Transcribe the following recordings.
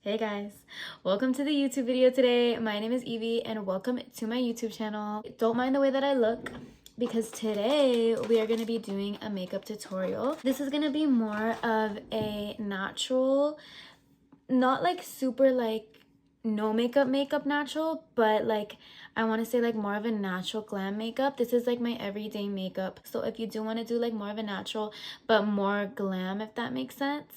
Hey guys, welcome to the YouTube video today. My name is Evie and welcome to my YouTube channel. Don't mind the way that I look because today we are going to be doing a makeup tutorial. This is going to be more of a natural, not like super like no makeup natural, but like I want to say like more of a natural glam makeup. This is like my everyday makeup, so if you do want to do like more of a natural but more glam, if that makes sense,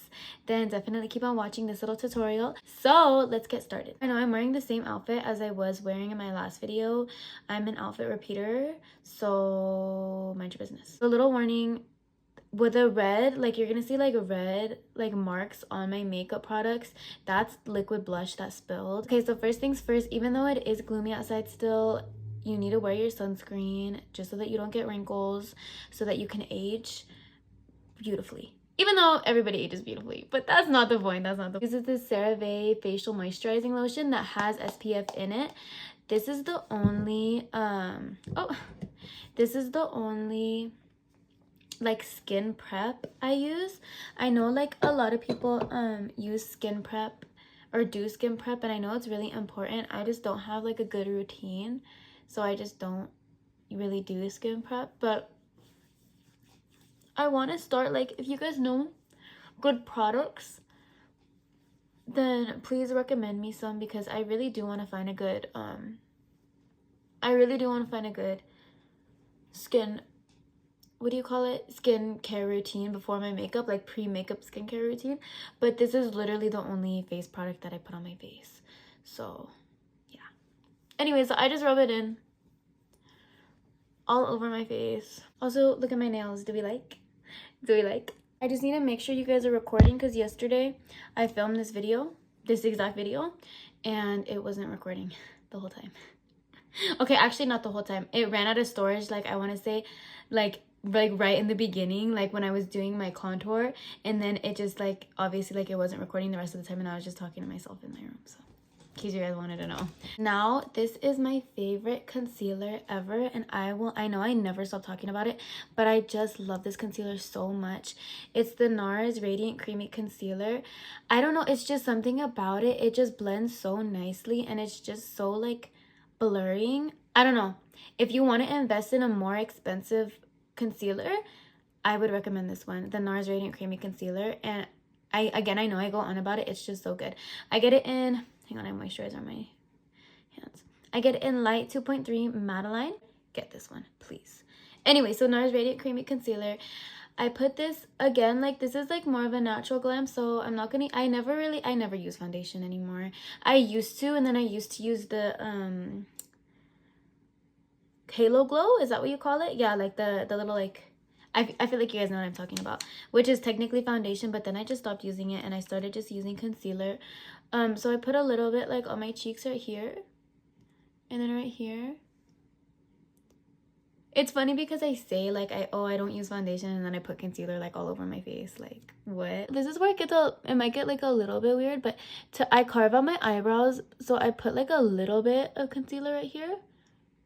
then definitely keep on watching this little tutorial. So let's get started. I know I'm wearing the same outfit as I was wearing in my last video. I'm an outfit repeater, so mind your business. A little warning, with a red, like you're gonna see like red like marks on my makeup products. That's liquid blush that spilled. Okay, so first things first, even though it is gloomy outside still, you need to wear your sunscreen just so that you don't get wrinkles, so that you can age beautifully. Even though everybody ages beautifully, but that's not the point. This is the CeraVe facial moisturizing lotion that has SPF in it. This is the only this is the only like skin prep I use. I know like a lot of people use skin prep or do skin prep, and I know it's really important. I just don't have like a good routine, so I just don't really do skin prep. But I want to start, like, if you guys know good products, then please recommend me some, because I really do want to find a good skin, what do you call it, skincare routine before my makeup, like pre-makeup skincare routine. But this is literally the only face product that I put on my face, so yeah. Anyways, so I just rub it in all over my face. Also, look at my nails. Do we like? I just need to make sure you guys are recording, because yesterday I filmed this exact video, and it wasn't recording the whole time. Okay, actually not the whole time. It ran out of storage, like I want to say like right in the beginning, like when I was doing my contour, and then it just like obviously like it wasn't recording the rest of the time, and I was just talking to myself in my room. So in case you guys wanted to know. Now, this is my favorite concealer ever, and I know I never stop talking about it, but I just love this concealer so much. It's the NARS Radiant Creamy Concealer. I don't know, it's just something about it. It just blends so nicely, and it's just so like blurring. I don't know. If you want to invest in a more expensive concealer, I would recommend this one, the NARS Radiant Creamy Concealer. And I know I go on about it. It's just so good. I get it in, hang on, I moisturize on my hands. I get it in light 2.3 Madeline. Get this one, please. Anyway, so NARS Radiant Creamy Concealer. I put this, again, like this is like more of a natural glam, so I'm not gonna, I never use foundation anymore. I used to, and then I used to use the Halo Glow, is that what you call it? Yeah, like the little like, I feel like you guys know what I'm talking about, which is technically foundation, but then I just stopped using it and I started just using concealer. So I put a little bit like on my cheeks right here, and then right here. It's funny because I say like I don't use foundation, and then I put concealer like all over my face. Like, what? This is where it might get like a little bit weird, but I carve out my eyebrows, so I put like a little bit of concealer right here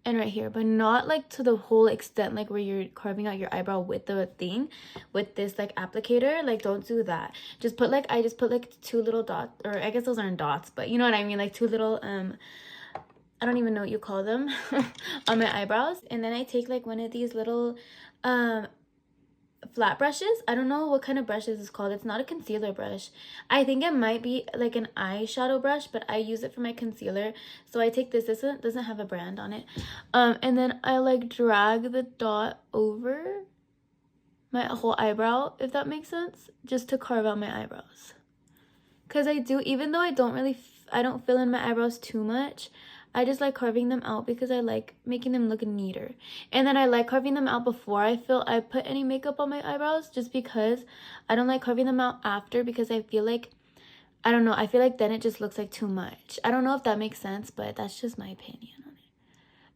and right here, but not like to the whole extent like where you're carving out your eyebrow with the thing, with this like applicator. Like, don't do that. Just put like, I just put like 2 little dots, or I guess those aren't dots, but you know what I mean, like 2 little I don't even know what you call them on my eyebrows. And then I take like one of these little flat brushes. I don't know what kind of brush this is called. It's not a concealer brush. I think it might be like an eyeshadow brush, but I use it for my concealer. So I take this. This doesn't have a brand on it. And then I like drag the dot over my whole eyebrow, if that makes sense, just to carve out my eyebrows. Because I do, even though I don't fill in my eyebrows too much, I just like carving them out because I like making them look neater. And then I like carving them out before I put any makeup on my eyebrows, just because I don't like carving them out after, because I feel like, I don't know, I feel like then it just looks like too much. I don't know if that makes sense, but that's just my opinion on it.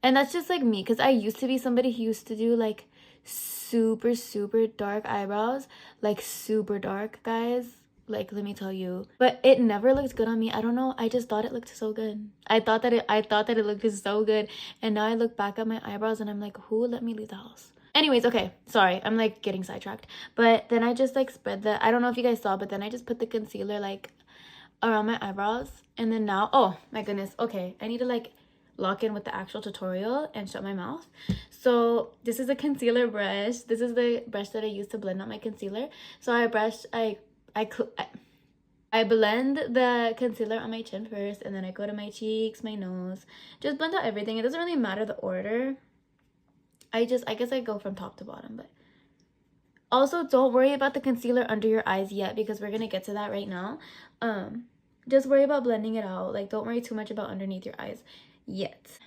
And that's just like me, because I used to be somebody who used to do like super dark eyebrows, like super dark, guys. Like, let me tell you, but it never looked good on me. I don't know, I just thought it looked so good. I thought that it looked so good, and now I look back at my eyebrows and I'm like, who let me leave the house? Anyways, okay, sorry, I'm like getting sidetracked. But then I just like spread I don't know if you guys saw, but then I just put the concealer like around my eyebrows. And then now, oh my goodness, okay, I need to like lock in with the actual tutorial and shut my mouth. So this is a concealer brush. This is the brush that I use to blend out my concealer. So I blend the concealer on my chin first, and then I go to my cheeks, my nose, just blend out everything. It doesn't really matter the order. I guess I go from top to bottom. But also, don't worry about the concealer under your eyes yet, because we're gonna get to that right now. Just worry about blending it out. Like, don't worry too much about underneath your eyes yet.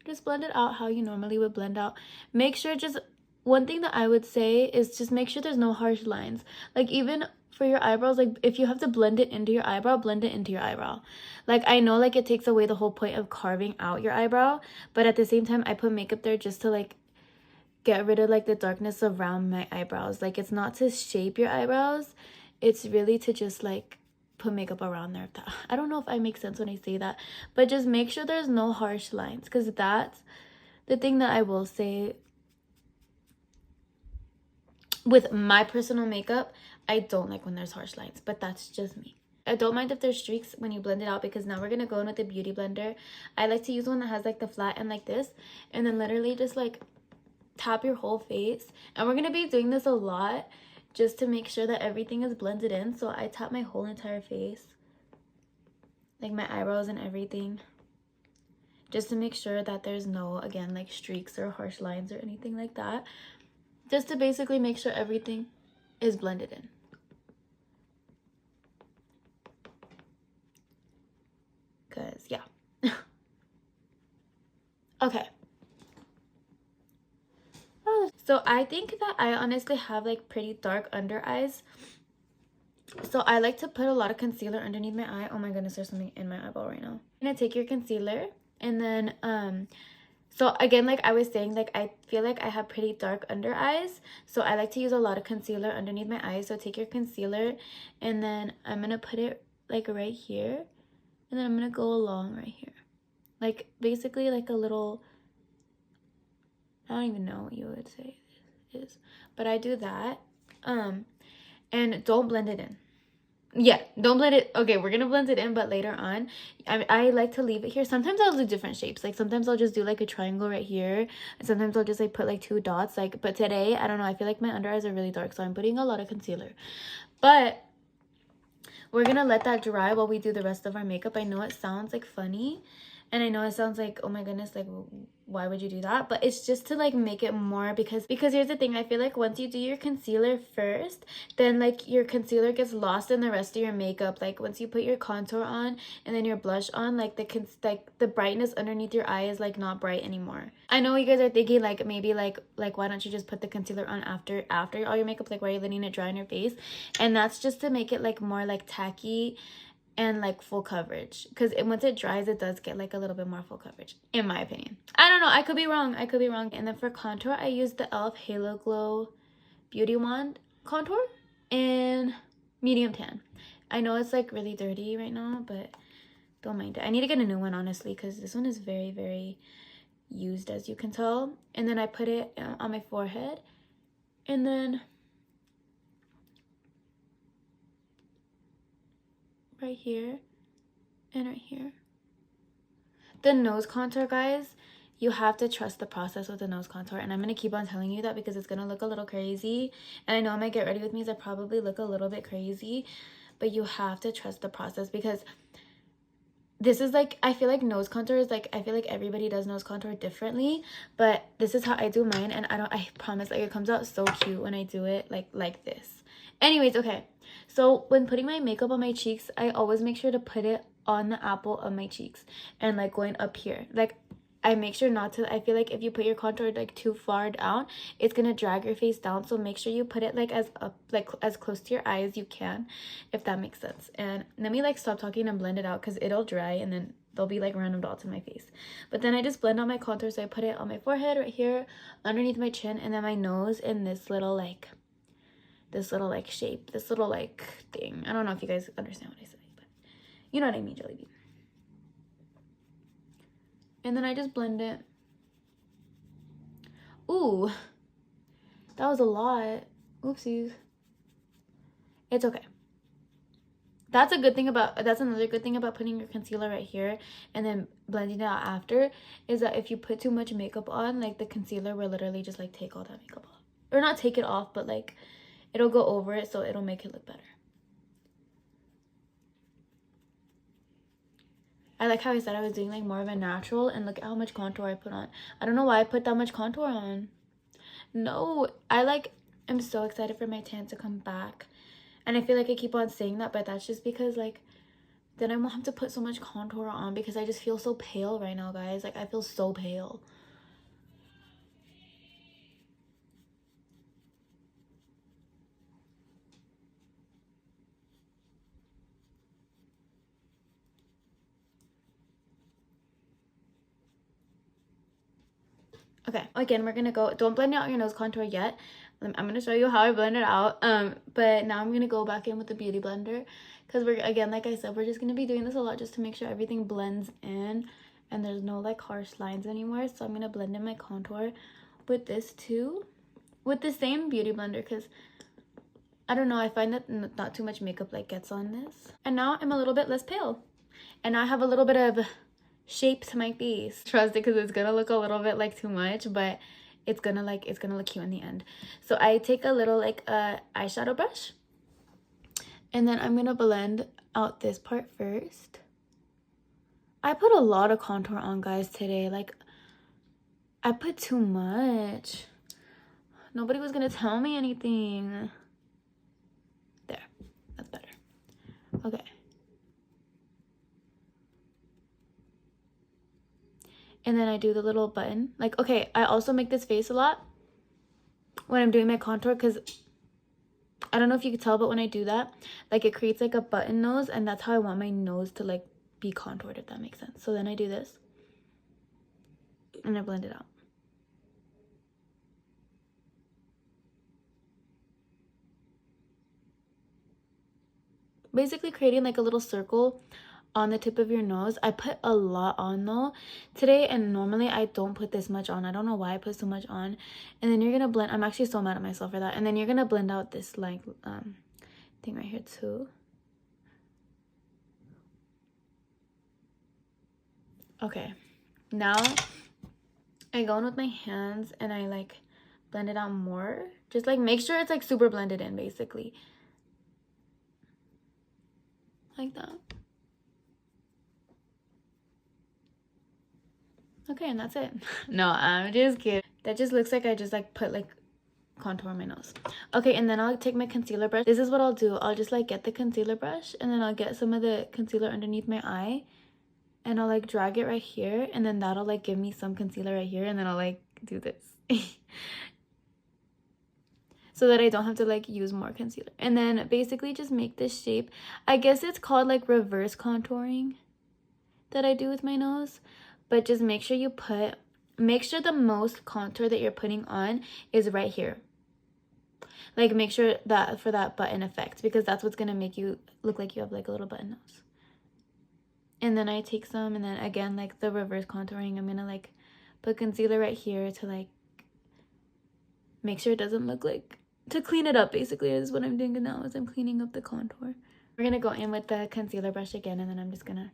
Just blend it out how you normally would blend out. Make sure, just one thing that I would say is just make sure there's no harsh lines. Like, even for your eyebrows, like if you have to blend it into your eyebrow, blend it into your eyebrow. Like, I know like it takes away the whole point of carving out your eyebrow, but at the same time I put makeup there just to like get rid of like the darkness around my eyebrows. Like, it's not to shape your eyebrows, it's really to just like put makeup around there. I don't know if I make sense when I say that, but just make sure there's no harsh lines, because that's the thing that I will say with my personal makeup. I don't like when there's harsh lines, but that's just me. I don't mind if there's streaks when you blend it out, because now we're gonna go in with the beauty blender. I like to use one that has like the flat end like this, and then literally just like tap your whole face. And we're gonna be doing this a lot just to make sure that everything is blended in. So I tap my whole entire face, like my eyebrows and everything, just to make sure that there's no, again, like streaks or harsh lines or anything like that, just to basically make sure everything is blended in. Because yeah. Okay, so I think that I honestly have like pretty dark under eyes, so I like to put a lot of concealer underneath my eye. Oh my goodness, there's something in my eyeball right now. I'm gonna take your concealer, and then so again, like I was saying, like I feel like I have pretty dark under eyes, so I like to use a lot of concealer underneath my eyes. So take your concealer, and then I'm gonna put it like right here, and then I'm gonna go along right here, like basically like a little, I don't even know what you would say this is, but I do that. And don't blend it in. Yeah, don't blend it. Okay, we're gonna blend it in, but later on. I like to leave it here. Sometimes I'll do different shapes. Like sometimes I'll just do like a triangle right here, and sometimes I'll just like put like 2 dots. Like, but today, I don't know, I feel like my under eyes are really dark, so I'm putting a lot of concealer. But we're gonna let that dry while we do the rest of our makeup. I know it sounds like funny, and I know it sounds like, oh my goodness, like why would you do that? But it's just to like make it more, because here's the thing. I feel like once you do your concealer first, then like your concealer gets lost in the rest of your makeup. Like once you put your contour on and then your blush on, like the brightness underneath your eye is like not bright anymore. I know you guys are thinking like maybe like why don't you just put the concealer on after all your makeup? Like, why are you letting it dry on your face? And that's just to make it like more like tacky and like full coverage, because once it dries, it does get like a little bit more full coverage, in my opinion. I don't know, I could be wrong, And then for contour, I use the e.l.f. Halo Glow Beauty Wand contour in medium tan. I know it's like really dirty right now, but don't mind it. I need to get a new one, honestly, because this one is very, very used, as you can tell. And then I put it on my forehead, and then right here and right here. The nose contour, guys, you have to trust the process with the nose contour, and I'm going to keep on telling you that because it's going to look a little crazy, and I know on my Get Ready With Me's I probably look a little bit crazy, but you have to trust the process, because this is like, I feel like nose contour is like, I feel like everybody does nose contour differently, but this is how I do mine, and I promise, like, it comes out so cute when I do it like this. Anyways, okay, so when putting my makeup on my cheeks, I always make sure to put it on the apple of my cheeks and like going up here. Like, I make sure not to, I feel like if you put your contour like too far down, it's gonna drag your face down. So make sure you put it like as up, like as close to your eye as you can, if that makes sense. And let me like stop talking and blend it out, because it'll dry and then there'll be like random dots in my face. But then I just blend out my contour. So I put it on my forehead right here, underneath my chin, and then my nose in this little like shape, this little like thing. I don't know if you guys understand what I said, but you know what I mean, Jelly Bean. And then I just blend it. Ooh, that was a lot. Oopsies. It's okay. That's another good thing about putting your concealer right here and then blending it out after, is that if you put too much makeup on, like the concealer will literally just like take all that makeup off. Or not take it off, but like it'll go over it, so it'll make it look better. I like how I said I was doing like more of a natural, and look at how much contour I put on. I don't know why I put that much contour on. No, I'm so excited for my tan to come back. And I feel like I keep on saying that, but that's just because like then I won't have to put so much contour on, because I just feel so pale right now, guys. Like I feel so pale. Okay, again, we're gonna go, don't blend out your nose contour yet. I'm gonna show you how I blend it out. But now I'm gonna go back in with the beauty blender, because we're, again, like I said, we're just gonna be doing this a lot just to make sure everything blends in and there's no like harsh lines anymore. So I'm gonna blend in my contour with this too, with the same beauty blender, because I don't know, I find that not too much makeup like gets on this. And now I'm a little bit less pale, and I have a little bit of shape to my face. Trust it, because it's gonna look a little bit like too much, but it's gonna look cute in the end. So I take a little like eyeshadow brush, and then I'm gonna blend out this part first. I put a lot of contour on, guys, today. Like I put too much. Nobody was gonna tell me anything. There, that's better. Okay. And then I do the little button. Like, okay, I also make this face a lot when I'm doing my contour, because I don't know if you can tell, but when I do that, like it creates like a button nose, and that's how I want my nose to like be contoured, if that makes sense. So then I do this and I blend it out. Basically creating like a little circle on the tip of your nose. I put a lot on though today, and normally I don't put this much on. I don't know why I put so much on. And then you're gonna blend, I'm actually so mad at myself for that. And then you're gonna blend out this like thing right here too. Okay, now I go in with my hands and I like blend it out more. Just like make sure it's like super blended in, basically. Like that. Okay, and that's it. No, I'm just kidding. That just looks like I just like put like contour on my nose. Okay, and then I'll take my concealer brush. This is what I'll do. I'll just like get the concealer brush, and then I'll get some of the concealer underneath my eye, and I'll like drag it right here, and then that'll like give me some concealer right here, and then I'll like do this. So that I don't have to like use more concealer. And then basically just make this shape. I guess it's called like reverse contouring that I do with my nose. But just make sure the most contour that you're putting on is right here. Like make sure that for that button effect, because that's what's gonna make you look like you have like a little button nose. And then I take some, and then again, like the reverse contouring, I'm gonna like put concealer right here to like make sure it doesn't look like, to clean it up, basically, is what I'm doing now, is I'm cleaning up the contour. We're gonna go in with the concealer brush again, and then I'm just gonna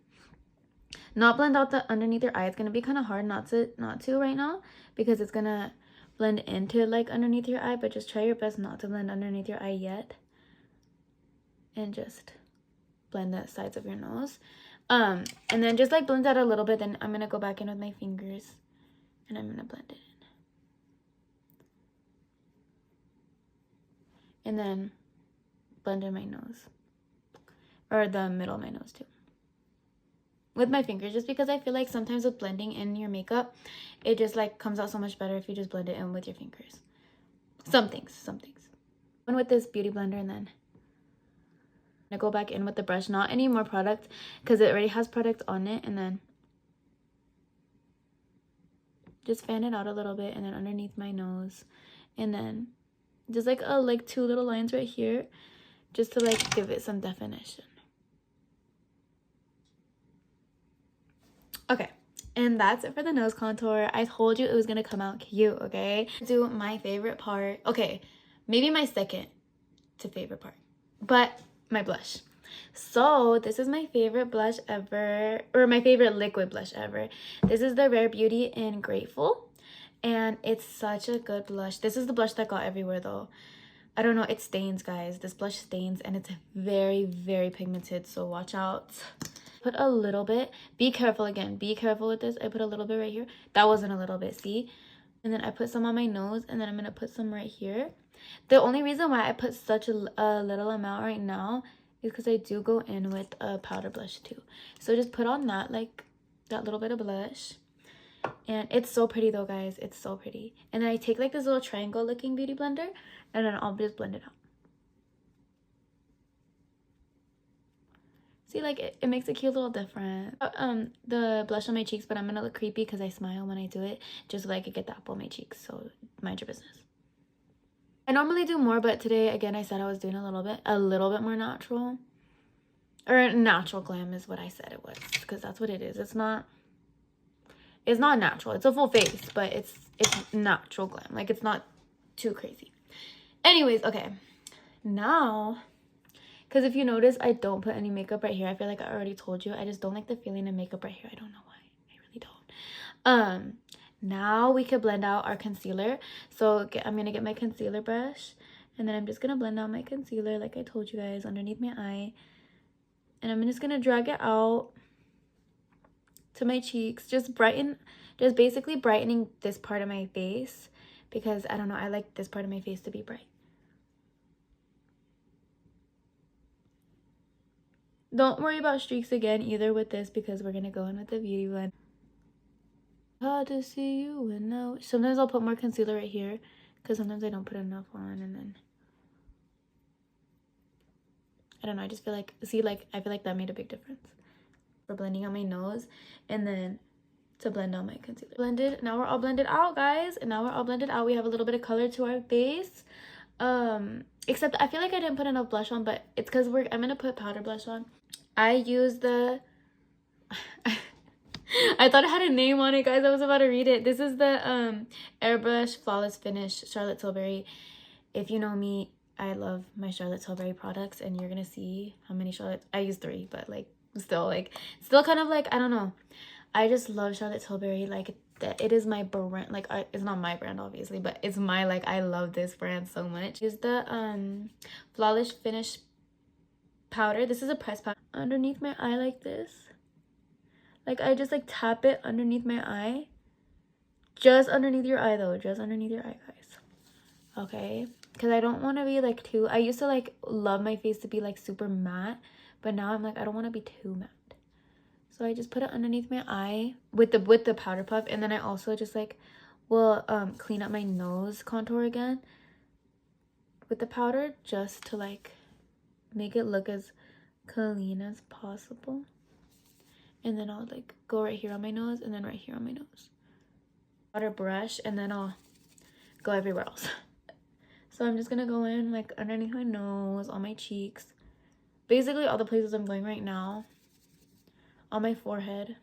not blend out the underneath your eye. It's gonna be kind of hard not to right now, because it's gonna blend into like underneath your eye, but just try your best not to blend underneath your eye yet, and just blend the sides of your nose. And then just like blend out a little bit, then I'm gonna go back in with my fingers and I'm gonna blend it in, and then blend in my nose, or the middle of my nose too, with my fingers, just because I feel like sometimes with blending in your makeup, it just like comes out so much better if you just blend it in with your fingers. Some things. And with this beauty blender, and then I'm gonna go back in with the brush, not any more product because it already has product on it, and then just fan it out a little bit, and then underneath my nose, and then just like two little lines right here, just to like give it some definition. Okay, and that's it for the nose contour. I told you it was gonna come out cute, okay? Do my favorite part. Okay, maybe my second to favorite part, but my blush. So this is my favorite blush ever, or my favorite liquid blush ever. This is the Rare Beauty in Grateful, and it's such a good blush. This is the blush that got everywhere though. I don't know, it stains, guys. This blush stains, and it's very, very pigmented, so watch out. Put a little bit. Be careful again. Be careful with this. I put a little bit right here. That wasn't a little bit, see? And then I put some on my nose, and then I'm going to put some right here. The only reason why I put such a little amount right now is because I do go in with a powder blush too. So just put on that, like, that little bit of blush. And it's so pretty though, guys. It's so pretty. And then I take like this little triangle looking beauty blender, and then I'll just blend it out. See, like it makes a cute little difference. The blush on my cheeks, but I'm gonna look creepy because I smile when I do it, just so that I could get the apple on my cheeks. So mind your business. I normally do more, but today again I said I was doing a little bit more natural, or natural glam is what I said it was, because that's what it is. It's not natural. It's a full face, but it's natural glam. Like, it's not too crazy. Anyways, okay. Now, because if you notice, I don't put any makeup right here. I feel like I already told you. I just don't like the feeling of makeup right here. I don't know why. I really don't. Now we could blend out our concealer. So I'm going to get my concealer brush, and then I'm just going to blend out my concealer like I told you guys underneath my eye. And I'm just going to drag it out to my cheeks, just basically brightening this part of my face, because I don't know, I like this part of my face to be bright. Don't worry about streaks again either with this, because we're gonna go in with the beauty blend. Hard to see you and now. Sometimes I'll put more concealer right here, because sometimes I don't put enough on, and then I don't know, I just feel like, see, like I feel like that made a big difference for blending out my nose, and then to blend out my concealer. Blended. Now we're all blended out, guys. And now we're all blended out. We have a little bit of color to our face. Except I feel like I didn't put enough blush on, but it's because I'm gonna put powder blush on. I use the I thought it had a name on it, guys. I was about to read it. This is the Airbrush Flawless Finish Charlotte Tilbury. If you know me, I love my Charlotte Tilbury products, and you're gonna see how many Charlotte I use 3, but like still kind of like, I don't know, I just love Charlotte Tilbury. Like, it is my brand. Like, it's not my brand obviously, but it's my, like, I love this brand so much. Use the Flawless Finish powder. This is a press powder underneath my eye like this. Like, I just like tap it underneath my eye, just underneath your eye though, just underneath your eye, guys. Okay, because I don't want to be like too, I used to like love my face to be like super matte, but now I'm like, I don't want to be too matte. So I just put it underneath my eye with the powder puff, and then I also just like will clean up my nose contour again with the powder, just to like make it look as clean as possible. And then I'll like go right here on my nose, and then right here on my nose. Powder brush, and then I'll go everywhere else. So I'm just gonna go in like underneath my nose, on my cheeks, basically all the places I'm going right now. On my forehead.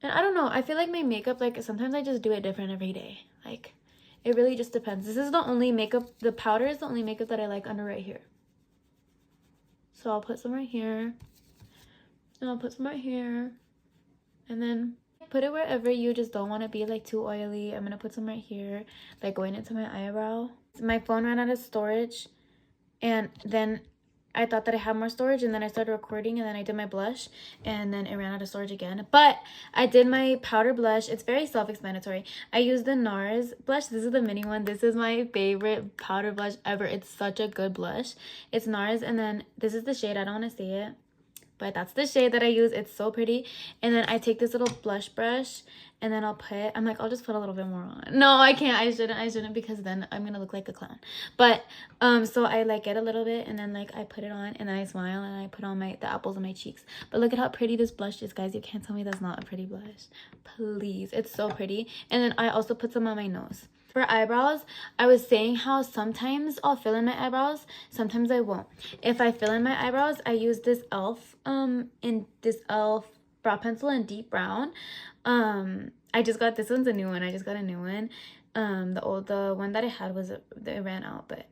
And I don't know, I feel like my makeup, like sometimes I just do it different every day. Like, it really just depends. This is the only makeup, the powder is the only makeup that I like under right here. So I'll put some right here, and I'll put some right here, and then put it wherever you just don't want to be like too oily. I'm gonna put some right here, like going into my eyebrow. My phone ran out of storage, and then I thought that I had more storage, and then I started recording, and then I did my blush, and then it ran out of storage again. But I did my powder blush. It's very self-explanatory. I used the NARS blush. This is the mini one. This is my favorite powder blush ever. It's such a good blush. It's NARS, and then this is the shade. I don't want to say it, but that's the shade that I use. It's so pretty. And then I take this little blush brush, and then I'm like, I'll just put a little bit more on. No, I can't. I shouldn't, because then I'm gonna look like a clown. But so I like get a little bit, and then like I put it on, and then I smile, and I put on the apples on my cheeks. But look at how pretty this blush is, guys. You can't tell me that's not a pretty blush. Please, it's so pretty. And then I also put some on my nose. For eyebrows, I was saying how sometimes I'll fill in my eyebrows, sometimes I won't. If I fill in my eyebrows, I use this e.l.f. brow pencil in deep brown. I just got, this one's a new one. I just got a new one. The one that I had it ran out, but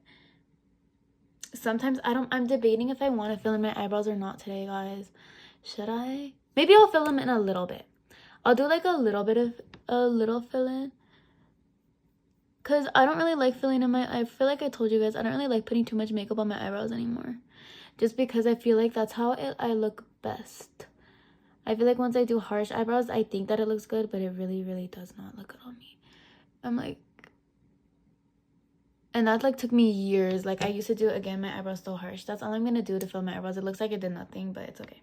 sometimes I'm debating if I want to fill in my eyebrows or not today, guys. Should I? Maybe I'll fill them in a little bit. I'll do like a little fill in. Because I don't really like filling in my, I feel like I told you guys, I don't really like putting too much makeup on my eyebrows anymore. Just because I feel like that's how I look best. I feel like once I do harsh eyebrows, I think that it looks good, but it really, really does not look good on me. I'm like, and that like took me years. Like I used to do, again, my eyebrows so harsh. That's all I'm going to do to fill my eyebrows. It looks like it did nothing, but it's okay.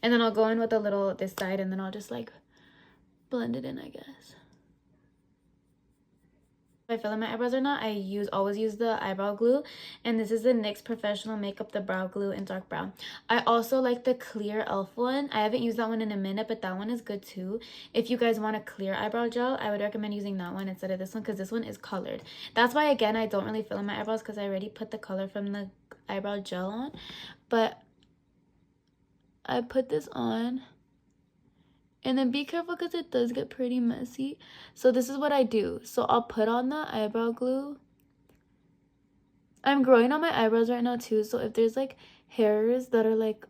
And then I'll go in with a little this side, and then I'll just like blend it in, I guess. If I fill in my eyebrows or not, I always use the eyebrow glue, and this is the NYX Professional Makeup the Brow Glue in dark brown. I also like the clear elf one. I haven't used that one in a minute, but that one is good too. If you guys want a clear eyebrow gel, I would recommend using that one instead of this one, because this one is colored. That's why, again, I don't really fill in my eyebrows, because I already put the color from the eyebrow gel on. But I put this on, and then be careful because it does get pretty messy. So this is what I do. So I'll put on the eyebrow glue. I'm growing on my eyebrows right now too. So if there's like hairs that are like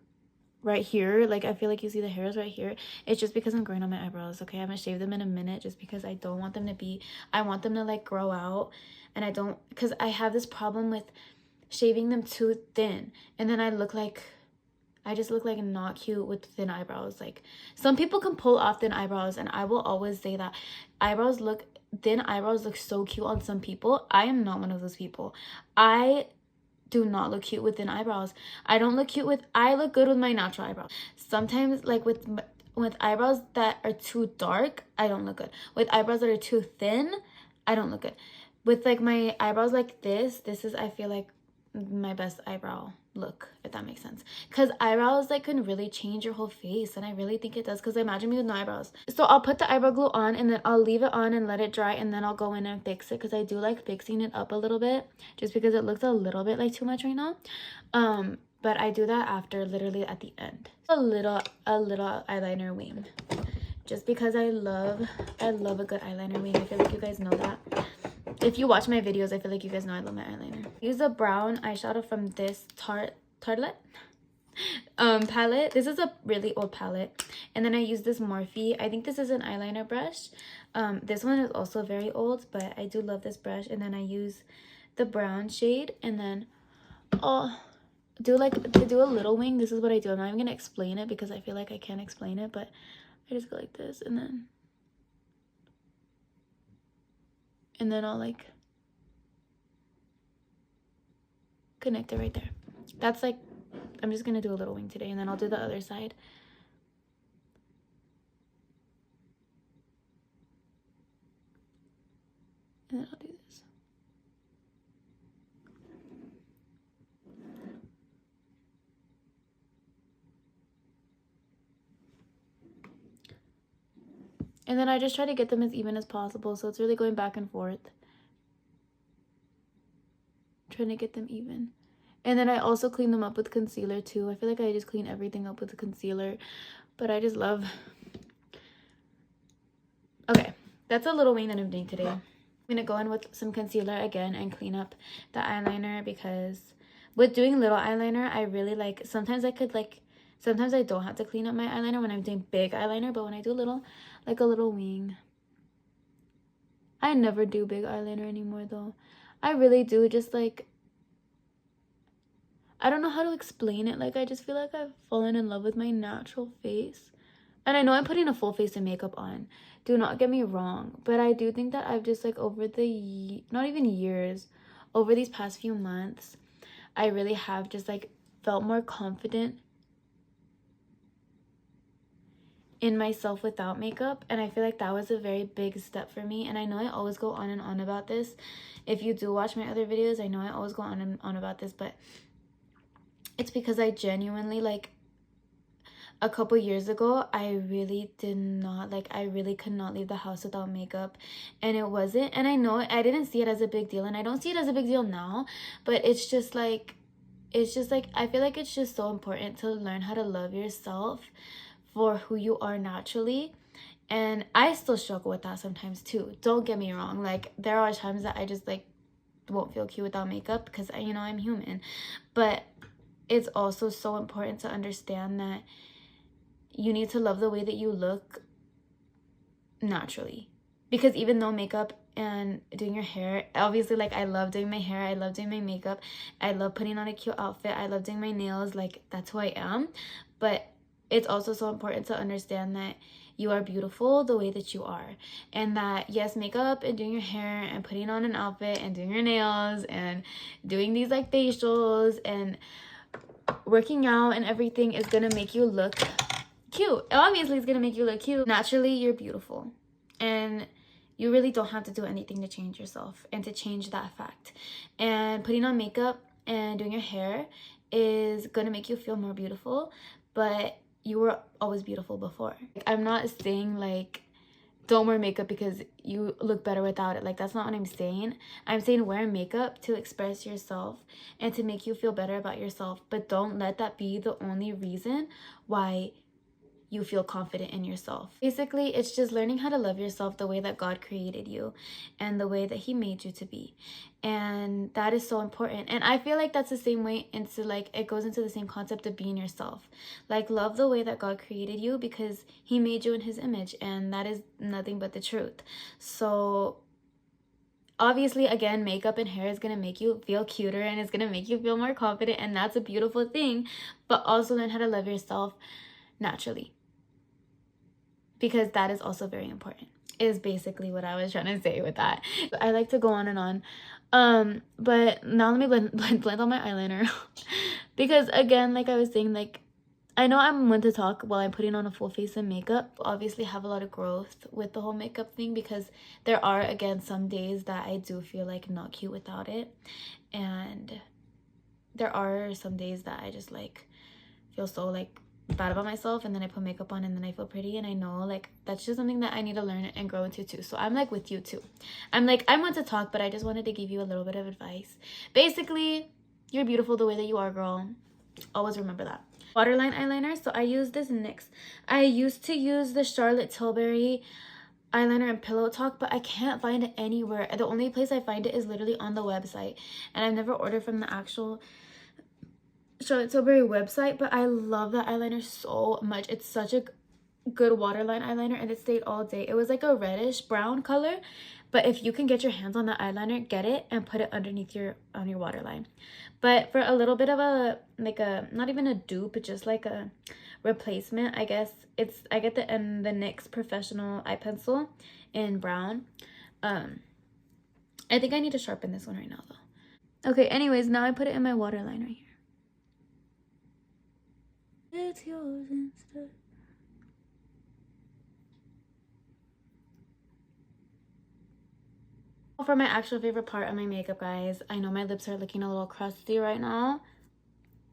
right here, like I feel like you see the hairs right here, it's just because I'm growing on my eyebrows. Okay, I haven't shaved them in a minute just because I don't want them to be, I want them to like grow out. And I don't, because I have this problem with shaving them too thin. And then I just look like not cute with thin eyebrows. Like some people can pull off thin eyebrows, and I will always say that thin eyebrows look so cute on some people. I am not one of those people. I do not look cute with thin eyebrows. I look good with my natural eyebrows. Sometimes like with eyebrows that are too dark, I don't look good. With eyebrows that are too thin, I don't look good. With like my eyebrows like this is, I feel like, my best eyebrow look, if that makes sense, because eyebrows like can really change your whole face, and I really think it does, because imagine me with no eyebrows. So I'll put the eyebrow glue on, and then I'll leave it on and let it dry, and then I'll go in and fix it, because I do like fixing it up a little bit, just because it looks a little bit like too much right now. But I do that after, literally at the end. A little eyeliner wing, just because I love a good eyeliner wing. I feel like you guys know that. If you watch my videos, I feel like you guys know I love my eyeliner. Use a brown eyeshadow from this Tartelette palette. This is a really old palette. And then I use this Morphe. I think this is an eyeliner brush. This one is also very old, but I do love this brush. And then I use the brown shade, and then to do a little wing. This is what I do. I'm not even gonna explain it because I feel like I can't explain it, but I just go like this, and then I'll like connect it right there. That's like, I'm just gonna do a little wing today, and then I'll do the other side. And then I'll do this. And then I just try to get them as even as possible, so it's really going back and forth, trying to get them even. And then I also clean them up with concealer too. I feel like I just clean everything up with the concealer, but I just love. Okay, that's a little wing that I'm doing today. I'm gonna go in with some concealer again and clean up the eyeliner, because with doing little eyeliner, I really like, sometimes I don't have to clean up my eyeliner when I'm doing big eyeliner, but when I do little, like a little wing. I never do big eyeliner anymore though. I really do, just like, I don't know how to explain it. Like, I just feel like I've fallen in love with my natural face. And I know I'm putting a full face of makeup on. Do not get me wrong. But I do think that I've just like over not even years, over these past few months, I really have just like felt more confident in myself without makeup. And I feel like that was a very big step for me. And I know I always go on and on about this. If you do watch my other videos, I know I always go on and on about this, but it's because I genuinely, like, a couple years ago, I really did not, like, I really could not leave the house without makeup, and it wasn't, and I know I didn't see it as a big deal, and I don't see it as a big deal now, but it's just like, I feel like it's just so important to learn how to love yourself for who you are naturally. And I still struggle with that sometimes too, don't get me wrong. Like, there are times that I just like won't feel cute without makeup because, you know, I'm human. But it's also so important to understand that you need to love the way that you look naturally. Because even though makeup and doing your hair, obviously, like, I love doing my hair, I love doing my makeup, I love putting on a cute outfit, I love doing my nails, like, that's who I am. But it's also so important to understand that you are beautiful the way that you are, and that yes, makeup and doing your hair and putting on an outfit and doing your nails and doing these like facials and working out and everything is gonna make you look cute. Obviously, it's gonna make you look cute. Naturally, you're beautiful, and you really don't have to do anything to change yourself and to change that fact. And putting on makeup and doing your hair is gonna make you feel more beautiful, but you were always beautiful before. I'm not saying like don't wear makeup because you look better without it. Like, that's not what I'm saying. I'm saying wear makeup to express yourself and to make you feel better about yourself, but don't let that be the only reason why you feel confident in yourself. Basically, it's just learning how to love yourself the way that God created you and the way that he made you to be. And that is so important. And I feel like that's the same way into, like, it goes into the same concept of being yourself. Like, love the way that God created you because he made you in his image, and that is nothing but the truth. So obviously, again, makeup and hair is going to make you feel cuter and it's going to make you feel more confident, and that's a beautiful thing. But also learn how to love yourself naturally, because that is also very important, is basically what I was trying to say with that. I like to go on and on. But now let me blend on my eyeliner. Because again, like I was saying, like, I know I'm one to talk while I'm putting on a full face of makeup. Obviously have a lot of growth with the whole makeup thing, because there are, again, some days that I do feel like not cute without it. And there are some days that I just like feel so like bad about myself, and then I put makeup on and then I feel pretty, and I know like that's just something that I need to learn and grow into too. So I'm like with you too. I'm one to talk, but I just wanted to give you a little bit of advice. Basically, you're beautiful the way that you are, girl. Always remember that. Waterline eyeliner. So I use this NYX. I used to use the Charlotte Tilbury eyeliner and Pillow Talk, but I can't find it anywhere. The only place I find it is literally on the website, and I've never ordered from the actual Charlotte Tilbury website. But I love that eyeliner so much. It's such a good waterline eyeliner, and it stayed all day. It was like a reddish brown color, but if you can get your hands on that eyeliner, get it and put it underneath your waterline. But for a little bit of a, like, a not even a dupe, but just like a replacement, I guess, I get the NYX Professional Eye Pencil in brown. I think I need to sharpen this one right now though. Okay, anyways, now I put it in my waterline right here. It's yours instead. For my actual favorite part of my makeup, guys, I know my lips are looking a little crusty right now,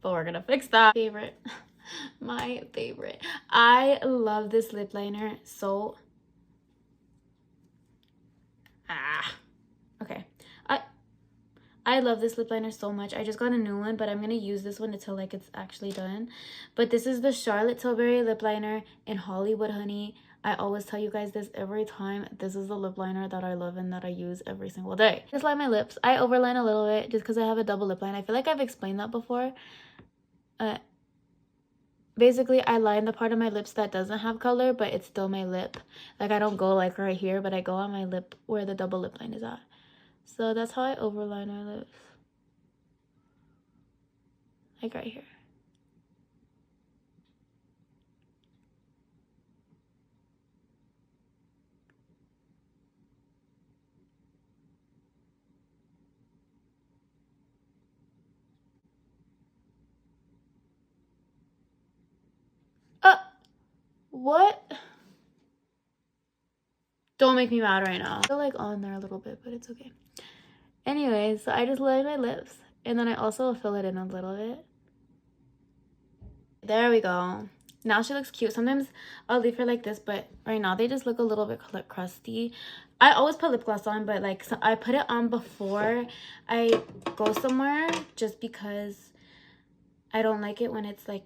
but we're gonna fix that. My favorite. I love this lip liner so. Okay. I love this lip liner so much. I just got a new one, but I'm gonna use this one until like it's actually done. But this is the Charlotte Tilbury lip liner in Hollywood Honey. I always tell you guys this every time. This is the lip liner that I love and that I use every single day. Just line my lips. I overline a little bit just because I have a double lip line. I feel like I've explained that before. Basically, I line the part of my lips that doesn't have color, but it's still my lip. Like, I don't go like right here, but I go on my lip where the double lip line is at. So that's how I overline my lips. Like right here. What? Don't make me mad right now. I feel like on there a little bit, but it's okay. Anyways, so I just line my lips, and then I also fill it in a little bit. There we go. Now she looks cute. Sometimes I'll leave her like this, but right now they just look a little bit crusty. I always put lip gloss on, but like, so I put it on before I go somewhere, just because I don't like it when it's like,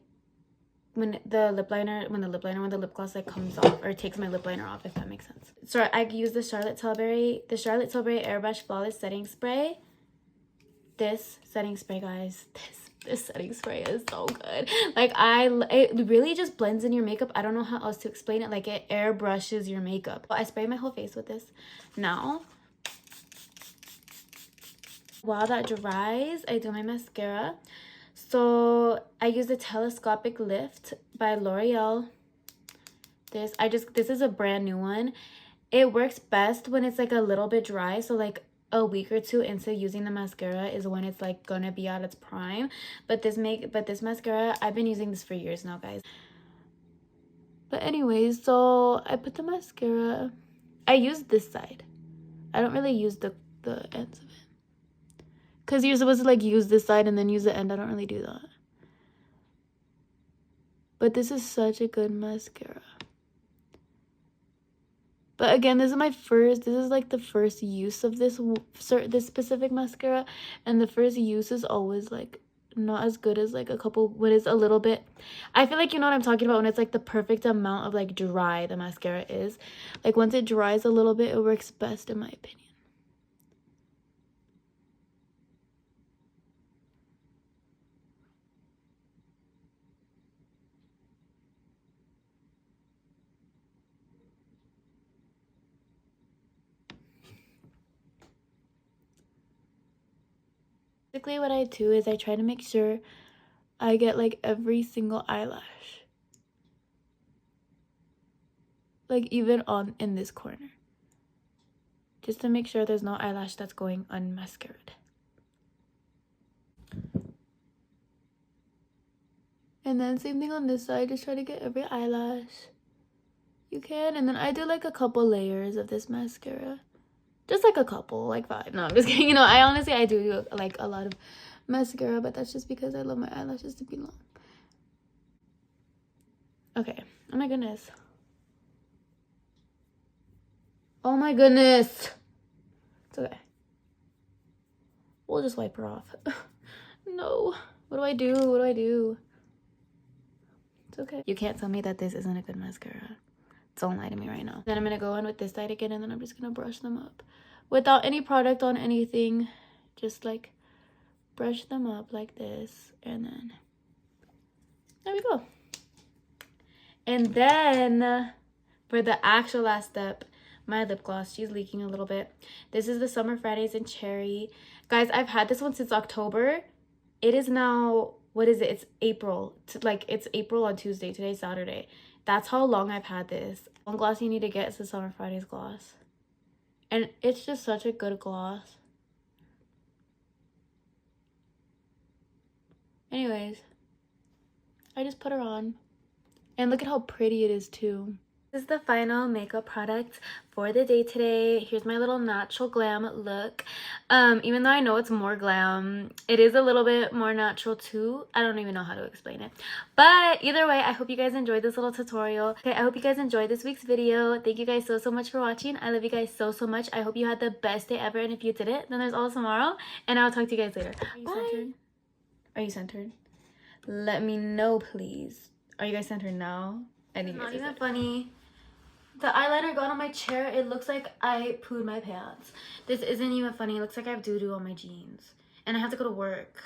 when the lip gloss like comes off or takes my lip liner off, if that makes sense. So I use the Charlotte Tilbury Airbrush Flawless Setting Spray. this setting spray, guys. This setting spray is so good. Like, it really just blends in your makeup. I don't know how else to explain it. Like, it airbrushes your makeup. I spray my whole face with this. Now, while that dries, I do my mascara. So I use the Telescopic Lift by L'Oreal. This is a brand new one. It works best when it's like a little bit dry. So like a week or two into using the mascara is when it's like gonna be at its prime. But this mascara, I've been using this for years now, guys. But anyways, so I put the mascara. I use this side. I don't really use the ends of it. Because you're supposed to like use this side and then use the end. I don't really do that. But this is such a good mascara. But again, this is like the first use of this specific mascara. And the first use is always like not as good as like a couple, when it's a little bit, I feel like you know what I'm talking about, when it's like the perfect amount of like dry the mascara is. Like once it dries a little bit, it works best in my opinion. Basically what I do is I try to make sure I get like every single eyelash. Like even in this corner. Just to make sure there's no eyelash that's going unmascaraed. And then same thing on this side, just try to get every eyelash you can. And then I do like a couple layers of this mascara. Just like a couple, like 5. No, I'm just kidding. You know, I do like a lot of mascara, but that's just because I love my eyelashes to be long. Okay. Oh my goodness. Oh my goodness. It's okay. We'll just wipe her off. No. What do I do? What do I do? It's okay. You can't tell me that this isn't a good mascara. Don't lie to me right now. Then I'm going to go in with this side again, and then I'm just going to brush them up. Without any product on anything. Just like brush them up like this. And then there we go. And then for the actual last step, my lip gloss. She's leaking a little bit. This is the Summer Fridays in Cherry. Guys, I've had this one since October. It is now, what is it? It's April. It's April on Tuesday. Today's Saturday. That's how long I've had this. One gloss you need to get is the Summer Fridays gloss. And it's just such a good gloss. Anyways, I just put her on. And look at how pretty it is too. This is the final makeup product for the day today. Here's my little natural glam look. Even though I know it's more glam, it is a little bit more natural too. I don't even know how to explain it. But either way, I hope you guys enjoyed this little tutorial. Okay, I hope you guys enjoyed this week's video. Thank you guys so much for watching. I love you guys so much. I hope you had the best day ever. And if you didn't, then there's all tomorrow. And I'll talk to you guys later. Are you centered? Are you centered? Let me know, please. Are you guys centered now? I need not even funny. The eyeliner got on my chair. It looks like I pooed my pants. This isn't even funny. It looks like I have doo-doo on my jeans. And I have to go to work.